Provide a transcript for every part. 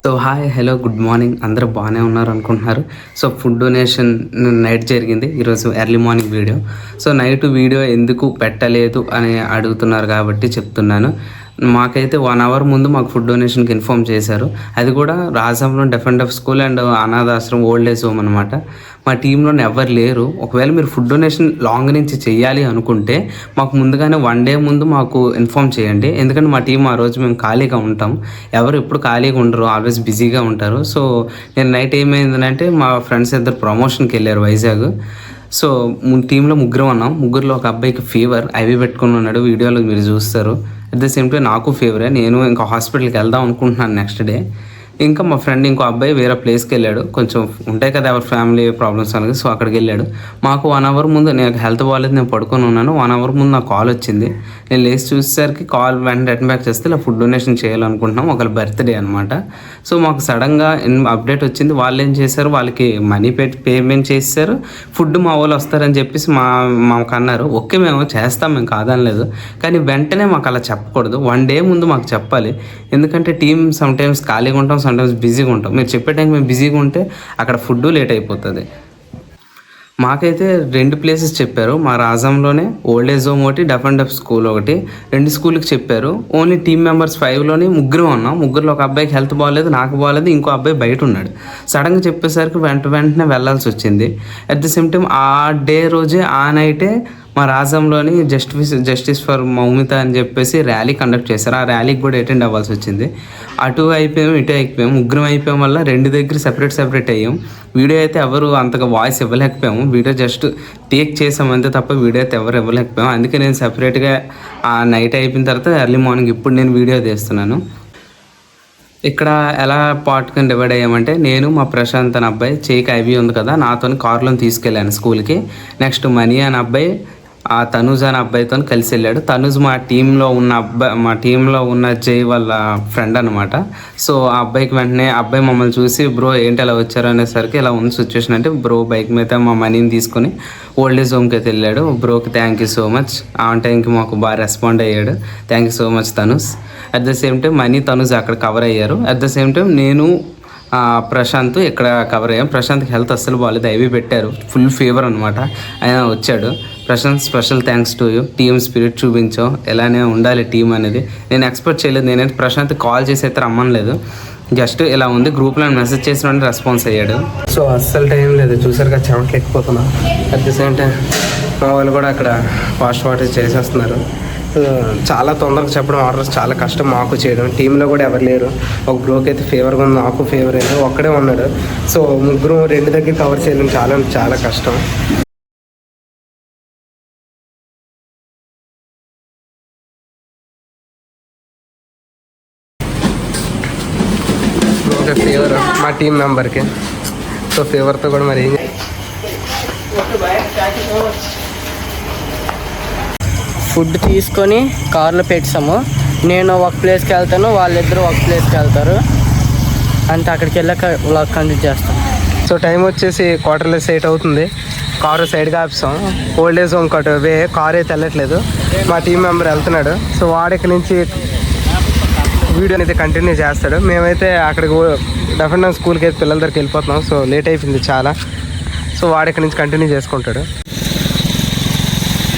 So hi hello good morning, అందరూ బాగానే ఉన్నారు అనుకుంటున్నారు. సో ఫుడ్ డొనేషన్ నైట్ జరిగింది ఈరోజు early morning video. So night video ఎందుకు పెట్టలేదు అని అడుగుతున్నారు కాబట్టి చెప్తున్నాను. మాకైతే 1 అవర్ ముందు మాకు ఫుడ్ డొనేషన్కి ఇన్ఫామ్ చేశారు. అది కూడా రాజంలో డెఫెండ్ ఆఫ్ స్కూల్ అండ్ అనాథాశ్రమం ఓల్డ్ ఏజ్ హోమ్ అనమాట. మా టీంలో ఎవరు లేరు. ఒకవేళ మీరు ఫుడ్ డొనేషన్ లాంగ్ నుంచి చేయాలి అనుకుంటే మాకు ముందుగానే 1 డే ముందు మాకు ఇన్ఫామ్ చేయండి. ఎందుకంటే మా టీం ఆ రోజు మేము ఖాళీగా ఉంటాం. ఎవరు ఎప్పుడు ఖాళీగా ఉండరు, ఆల్వేస్ బిజీగా ఉంటారు. సో నేను నైట్ ఏమైందంటే మా ఫ్రెండ్స్ ఇద్దరు ప్రమోషన్కి వెళ్ళారు వైజాగ్. సో టీంలో ముగ్గురు ఉన్నాం. ముగ్గురులో ఒక అబ్బాయికి ఫీవర్ ఐవి పెట్టుకుని ఉన్నాడు, వీడియోలో మీరు చూస్తారు. అట్ ద సేమ్ టైం నాకు ఫీవరే. నేను ఇంకా హాస్పిటల్కి వెళ్దాం అనుకుంటున్నాను నెక్స్ట్ డే. ఇంకా మా ఫ్రెండ్ ఇంకో అబ్బాయి వేరే ప్లేస్కి వెళ్ళాడు. కొంచెం ఉంటాయి కదా ఎవరి ఫ్యామిలీ ప్రాబ్లమ్స్ అనేది. సో అక్కడికి వెళ్ళాడు. మాకు 1 అవర్ ముందు, నేను హెల్త్ బాగాలేదు, నేను పడుకొని ఉన్నాను. 1 అవర్ ముందు నాకు కాల్ వచ్చింది. నేను లేచి చూసేసరికి కాల్ వెంటనే రిటర్న్ బ్యాక్ చేస్తే ఇలా ఫుడ్ డొనేషన్ చేయాలనుకుంటున్నాం, ఒకళ్ళ బర్త్డే అనమాట. సో మాకు సడన్గా అప్డేట్ వచ్చింది. వాళ్ళు ఏం చేశారు, వాళ్ళకి మనీ పేమెంట్ చేశారు, ఫుడ్ మా వాళ్ళు వస్తారని చెప్పేసి మాకు అన్నారు. ఓకే మేము చేస్తాం, మేము కాదనలేదు. కానీ వెంటనే మాకు అలా చెప్పకూడదు. 1 డే ముందు మాకు చెప్పాలి. ఎందుకంటే టీం సమ్టైమ్స్ ఖాళీగా ఉంటాం, సమ్టైమ్స్ బిజీగా ఉంటాం. మీరు చెప్పే టైంకి మేము బిజీగా ఉంటే అక్కడ ఫుడ్ లేట్ అయిపోతుంది. మాకైతే 2 ప్లేసెస్ చెప్పారు. మా రాజంలోనే ఓల్డ్ ఏజ్ హోమ్ ఒకటి, డెఫెండ్ ఆఫ్ స్కూల్ ఒకటి, 2 స్కూల్కి చెప్పారు. ఓన్లీ టీమ్ మెంబర్స్ 5లోనే ముగ్గురు ఉన్నాం. ముగ్గురులో ఒక అబ్బాయికి హెల్త్ బాగాలేదు, నాకు బాగాలేదు, ఇంకో అబ్బాయి బయట ఉన్నాడు. సడన్గా చెప్పేసరికి వెంటనే వెళ్ళాల్సి వచ్చింది. అట్ ది సేమ్ టైం ఆ డే రోజే ఆ నైటే మా రాజంలోని జస్టిస్ ఫర్ మౌమిత అని చెప్పేసి ర్యాలీ కండక్ట్ చేశారు. ఆ ర్యాలీకి కూడా అటెండ్ అవ్వాల్సి వచ్చింది. అటు అయిపోయాము, ఇటు అయిపోయాము. ముగ్గురం అయిపోయాం వల్ల 2 దగ్గర సెపరేట్ అయ్యాం. వీడియో అయితే ఎవరు అంతగా వాయిస్ ఇవ్వలేకపోయాము. వీడియో జస్ట్ టేక్ చేసాం అంతే తప్ప వీడియో అయితే ఎవరు ఇవ్వలేకపోయాము. అందుకే నేను సెపరేట్గా ఆ నైట్ అయిపోయిన తర్వాత ఎర్లీ మార్నింగ్ ఇప్పుడు నేను వీడియో తీస్తున్నాను. ఇక్కడ ఎలా పార్ట్గా డివైడ్ అయ్యామంటే, నేను మా ప్రశాంత్ అనే అబ్బాయి చేయికి ఐవి ఉంది కదా, నాతో కార్లో తీసుకెళ్ళాను స్కూల్కి. నెక్స్ట్ మనీ అనే అబ్బాయి ఆ తనూజ్ అనే అబ్బాయితో కలిసి వెళ్ళాడు. తనూజ్ మా టీంలో ఉన్న జై వాళ్ళ ఫ్రెండ్ అనమాట. సో ఆ అబ్బాయికి వెంటనే అబ్బాయి మమ్మల్ని చూసి బ్రో ఏంటి ఎలా వచ్చారు అనేసరికి ఇలా ఉంది సిచ్యువేషన్ అంటే, బ్రో బైక్ మీద మా మనీని తీసుకొని ఓల్డ్ ఏజ్ హోమ్కి అయితే వెళ్ళాడు. బ్రోకి థ్యాంక్ యూ సో మచ్. ఆ టైంకి మాకు బాగా రెస్పాండ్ అయ్యాడు. Thank you so much Tanuj. At the same time money Tanuj అక్కడ కవర్ అయ్యారు. అట్ ద సేమ్ టైం నేను ప్రశాంత్ ఇక్కడ కవర్ అయ్యాం. ప్రశాంత్కి హెల్త్ అస్సలు బాగాలేదు, ఐవి పెట్టారు, ఫుల్ ఫీవర్ అనమాట. ఆయన వచ్చాడు. Prashant special thanks to you. Team spirit చూపించాం, ఎలానే ఉండాలి టీం అనేది. నేను ఎక్స్పెక్ట్ చేయలేదు. నేనైతే ప్రశాంత్ కాల్ చేసి అయితే రమ్మనలేదు. జస్ట్ ఇలా ఉంది గ్రూప్లో మెసేజ్ చేసిన రెస్పాన్స్ అయ్యాడు. సో అస్సలు టైం లేదు, చూసారుగా చెమటలు ఎక్కిపోతున్నా. అట్ ది సేమ్ టైం మా వాళ్ళు కూడా అక్కడ ఫాస్ట్ చేసేస్తున్నారు. చాలా తొందరగా చెప్పడం, ఆర్డర్స్ చాలా కష్టం మాకు చేయడం. టీంలో కూడా ఎవరు లేరు. ఒక బ్రోకి అయితే ఫీవర్గా ఉంది, నాకు ఫీవర్ అయితే ఒక్కడే ఉన్నాడు. సో ముగ్గురు 2 దగ్గర కవర్ చేయడం చాలా కష్టం. బ్రోకి ఫీవర్ మా టీం మెంబర్కి. సో ఫీవర్తో కూడా మరి ఫుడ్ తీసుకొని కార్లో పెట్టాము. నేను ఒక ప్లేస్కి వెళ్తాను, వాళ్ళిద్దరూ ఒక ప్లేస్కి వెళ్తారు. అంతే, అక్కడికి వెళ్ళాక వ్లాగ్ కంటిన్యూ చేస్తాం. సో టైం వచ్చేసి 8:45 అవుతుంది. కారు సైడ్గా ఆపిస్తాం. ఓల్డ్ ఏజ్ హోమ్ కారు అయితే వెళ్ళట్లేదు. మా టీం మెంబర్ వెళ్తున్నాడు. సో వాడు ఇక్కడి నుంచి వీడియో అయితే కంటిన్యూ చేస్తాడు. మేమైతే అక్కడికి డెఫెండ్ స్కూల్కి అయితే పిల్లల దగ్గరికి వెళ్ళిపోతున్నాం. సో లేట్ అయిపోయింది చాలా. సో వాడు ఇక్కడి నుంచి కంటిన్యూ చేసుకుంటాడు.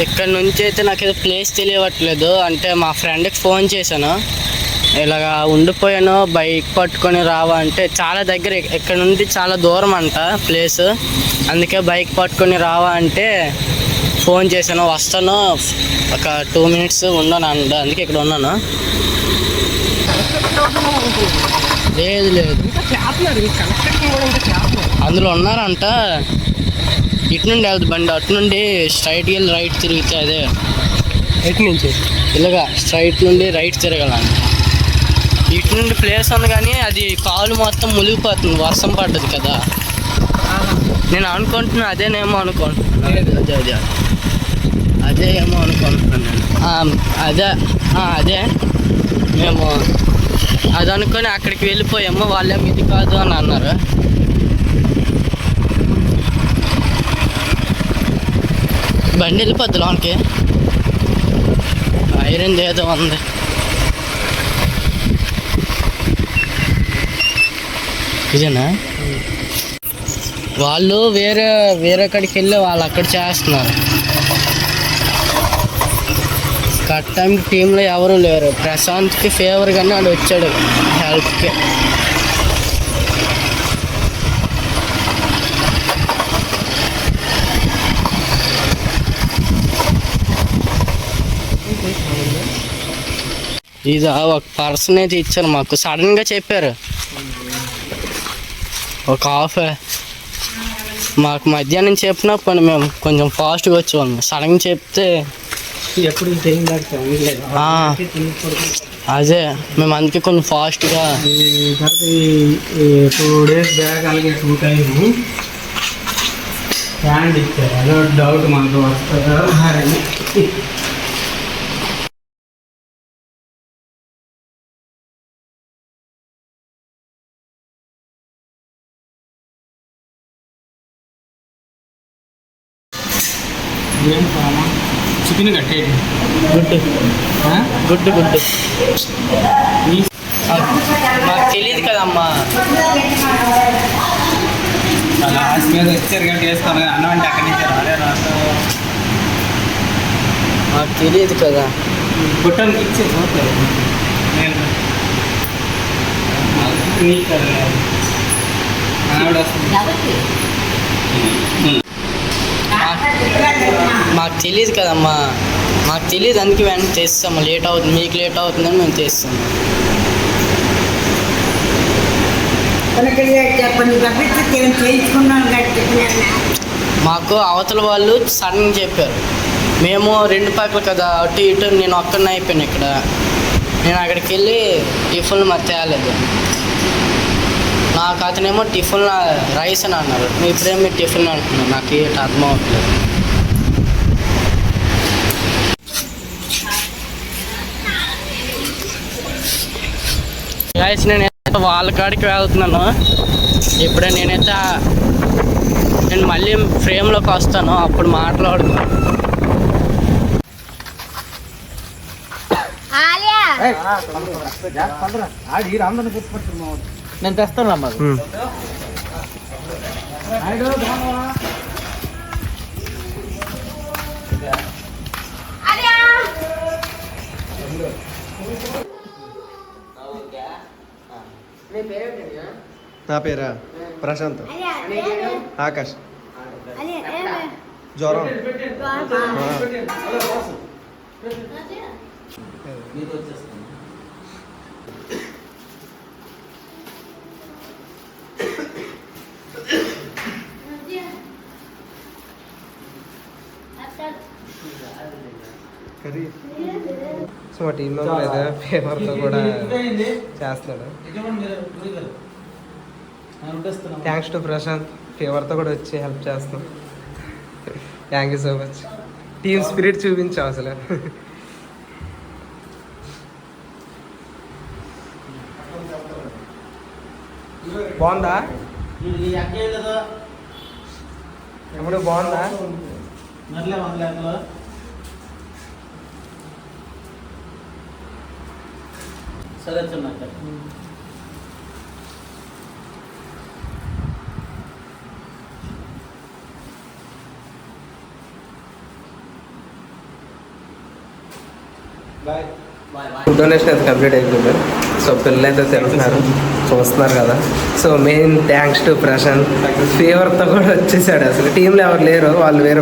ఇక్కడ నుంచి అయితే నాకు ఏదో ప్లేస్ తెలియట్లేదు. అంటే మా ఫ్రెండ్కి ఫోన్ చేశాను, ఇలాగా ఉండిపోయాను, బైక్ పట్టుకొని రావా అంటే చాలా దగ్గర, ఇక్కడ నుండి చాలా దూరం అంట ప్లేస్. అందుకే బైక్ పట్టుకొని రావా అంటే ఫోన్ చేశాను. వస్తాను, ఒక 2 మినిట్స్ ఉన్నాను అంట. అందుకే ఇక్కడ ఉన్నాను. లేదు అందులో ఉన్నారంట. ఇటు నుండి వెళ్తుంది బండి, అటు నుండి స్ట్రైట్కి వెళ్ళి రైట్ తిరిగితే అదే ఎటు నుంచి ఇలాగా స్ట్రైట్ నుండి రైట్ తిరగాలని. ఇటు నుండి ప్లేస్ ఉంది కానీ అది కాలు మొత్తం మునిగిపోతుంది, వర్షం పడ్డది కదా. నేను అనుకుంటున్నా అదేనేమో అనుకుంటున్నాను. అదే ఏమో అనుకుంటున్నాను నేను. అదే మేము అది అనుకొని అక్కడికి వెళ్ళిపోయాము. వాళ్ళేమో ఇది కాదు అని అన్నారు. బండి వెళ్ళిపోద్ది లోనికి, ఐరన్ ఏదో ఉంది. ఇదేనా వాళ్ళు వేరే కాడికి వెళ్ళి వాళ్ళు అక్కడ చేస్తున్నారు. కరెక్ట్ టైంకి టీంలో ఎవరు లేరు. ప్రశాంత్కి ఫేవర్గానే వాడు వచ్చాడు హెల్ప్కి. ఇది ఒక పర్సన్ అయితే ఇచ్చారు మాకు, సడన్గా చెప్పారు. ఒక మాకు మధ్యాహ్నం చెప్పినా పని మేము కొంచెం ఫాస్ట్గా వచ్చేవాళ్ళం. సడన్గా చెప్తే ఎప్పుడు అదే మేము అందుకే కొంచెం ఫాస్ట్గా 2 days బ్యాక్ అలాగే 2 times హ్యాండ్ ఇచ్చారు. అదో డౌట్ మాకు వస్తుందా అని. చికెన్ కట్టేది గుడ్ మాకు తెలియదు కదమ్మా. లాస్ట్ మీద వచ్చారు కాబట్టి వేసుకోవాలి. అన్నం అంటే అక్కడి నుంచి మాకు తెలియదు కదా. గుట్టానికి ఇచ్చే మాకు తెలియదు కదమ్మా. మాకు తెలియదు, అందుకే వెంటనే తెస్తాము. లేట్ అవుతుంది, మీకు లేట్ అవుతుందని మేము తెస్తాము. మాకు అవతల వాళ్ళు సడన్గా చెప్పారు. మేము 2 పక్కలు కదా, అటు ఇటు. నేను ఒక్కడిని అయిపోయాను ఇక్కడ. నేను అక్కడికి వెళ్ళి టిఫిన్లు మరి తేలేదు. నాకు అతనేమో టిఫిన్ రైస్ అని అన్నారు. ఇప్పుడేమో మీరు టిఫిన్ అంటున్నారు. నాకు ఏంటి అర్థం అవ్వట్లేదు. గైస్ నేనైతే వాళ్ళ కాడికి వెళ్తున్నాను. ఇప్పుడే నేను మళ్ళీ ఫ్రేమ్లోకి వస్తాను, అప్పుడు మాట్లాడుతాను. నేను తెస్తాను అమ్మ. నా పేరా ప్రశాంత్. ఆకాష్. జ్వరం. సో మా టీంలో లేదా ఫేవర్తో కూడా చేస్తున్నాడు. థ్యాంక్స్ టు ప్రశాంత్, ఫేవర్తో కూడా వచ్చి హెల్ప్ చేస్తున్నాం. Thank you so much. Team spirit చూపించావు అసలు. బాగుందా ఎప్పుడు? బాగుందా? సరే ఫుడ్ డొనేషన్ అయితే కంప్లీట్ అయిపోయింది. సో పిల్లలు అయితే తింటున్నారు, చూస్తున్నారు కదా. So main thanks to Prashant. ఫేవర్తో కూడా వచ్చేసాడు. అసలు టీంలో ఎవరు లేరు, వాళ్ళు వేరే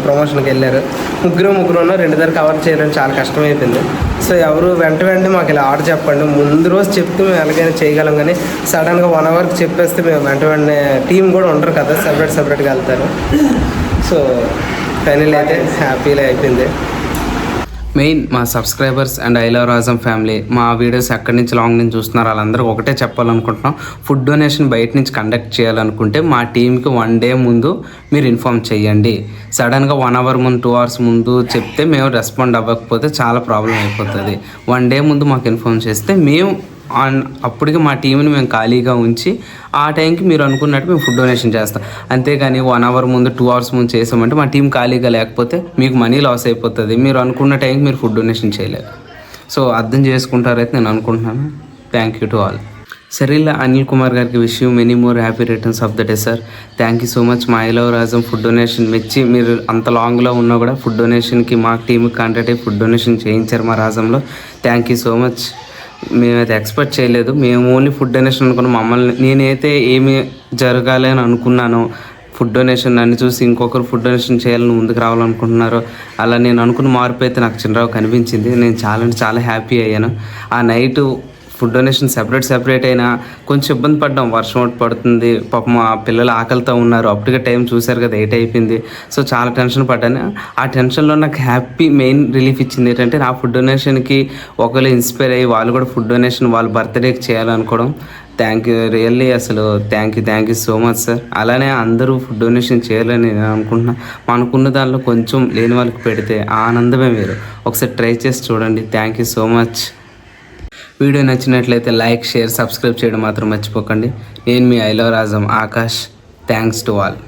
ప్రమోషన్కి వెళ్ళారు. ముగ్గురు ఉన్న 2 దగ్గర కవర్ చేయడం చాలా కష్టమైపోయింది. సో ఎవరు వెంటనే మాకు ఇలా ఆర్డర్ చెప్పండి, ముందు రోజు చెప్తే మేము ఎలాగైనా చేయగలం. కానీ సడన్గా 1 అవర్కి చెప్పేస్తే మేము వెంటనే టీం కూడా ఉండరు కదా, సపరేట్గా వెళ్తారు. సో ఫైనల్ అయితే హ్యాపీగా అయిపోయింది. మెయిన్ మా subscribers and I love Rajam family మా వీడియోస్ ఎక్కడి నుంచి లాంగ్ నుంచి చూస్తున్నారు వాళ్ళందరూ ఒకటే చెప్పాలనుకుంటున్నాం. ఫుడ్ డొనేషన్ బయట నుంచి కండక్ట్ చేయాలనుకుంటే మా టీంకి 1 day ముందు మీరు ఇన్ఫామ్ చేయండి. సడన్గా 1 hour ముందు 2 hours ముందు చెప్తే మేము రెస్పాండ్ అవ్వకపోతే చాలా ప్రాబ్లం అయిపోతుంది. 1 day ముందు మాకు ఇన్ఫామ్ చేస్తే మేము అప్పటికి మా టీంని మేము ఖాళీగా ఉంచి ఆ టైంకి మీరు అనుకున్నట్టు మేము ఫుడ్ డొనేషన్ చేస్తాం. అంతేగాని 1 hour ముందు 2 hours ముందు చేసామంటే మా టీం ఖాళీగా లేకపోతే మీకు మనీ లాస్ అయిపోతుంది. మీరు అనుకున్న టైంకి మీరు ఫుడ్ డొనేషన్ చేయలేరు. సో అర్థం చేసుకుంటారైతే నేను అనుకుంటున్నాను. Thank you to all. సరిల్లా అనిల్ కుమార్ గారికి wish you many more happy returns of the day sir. Thank you so much. మా I love Rajam food donation మెచ్చి మీరు అంత లాంగ్లో ఉన్నా కూడా ఫుడ్ డొనేషన్కి మా టీంకి కాంటాక్ట్ అయ్యి ఫుడ్ డొనేషన్ చేయించారు మా రాజంలో. Thank you so much. మేమైతే ఎక్స్పెక్ట్ చేయలేదు, మేము ఓన్లీ ఫుడ్ డొనేషన్ అనుకున్నాం. మమ్మల్ని నేనైతే ఏమి జరగాలి అని అనుకున్నానో ఫుడ్ డొనేషన్ నన్ను చూసి ఇంకొకరు ఫుడ్ డొనేషన్ చేయాలని ముందుకు రావాలనుకుంటున్నారు. అలా నేను అనుకున్న మార్పు అయితే నాకు చిన్నరావు కనిపించింది. నేను చాలా అంటే చాలా హ్యాపీ అయ్యాను. ఆ నైటు ఫుడ్ డొనేషన్ సెపరేట్ అయినా కొంచెం ఇబ్బంది పడ్డాం. వర్షం ఒకటి పడుతుంది, పాపం మా పిల్లలు ఆకలితో ఉన్నారు. అప్పటికే టైం చూశారు కదా 8 అయిపోయింది. సో చాలా టెన్షన్ పడ్డాను. ఆ టెన్షన్లో నాకు హ్యాపీ మెయిన్ రిలీఫ్ ఇచ్చింది ఏంటంటే నా ఫుడ్ డొనేషన్కి ఒకరు ఇన్స్పైర్ అయ్యి వాళ్ళు కూడా ఫుడ్ డొనేషన్ వాళ్ళ బర్త్డేకి చేయాలనుకోవడం. థ్యాంక్ యూ రియల్లీ, అసలు thank you so much sir. అలానే అందరూ ఫుడ్ డొనేషన్ చేయాలని నేను అనుకుంటున్నాను. మనకున్న దానిలో కొంచెం లేని వాళ్ళకి పెడితే ఆనందమే వేరు. ఒకసారి ట్రై చేసి చూడండి. Thank you so much. Video నచ్చినట్లయితే లైక్, షేర్, సబ్స్క్రైబ్ చేయడం మాత్రం మర్చిపోకండి. నేను me I love Rajam Akash. Thanks to all.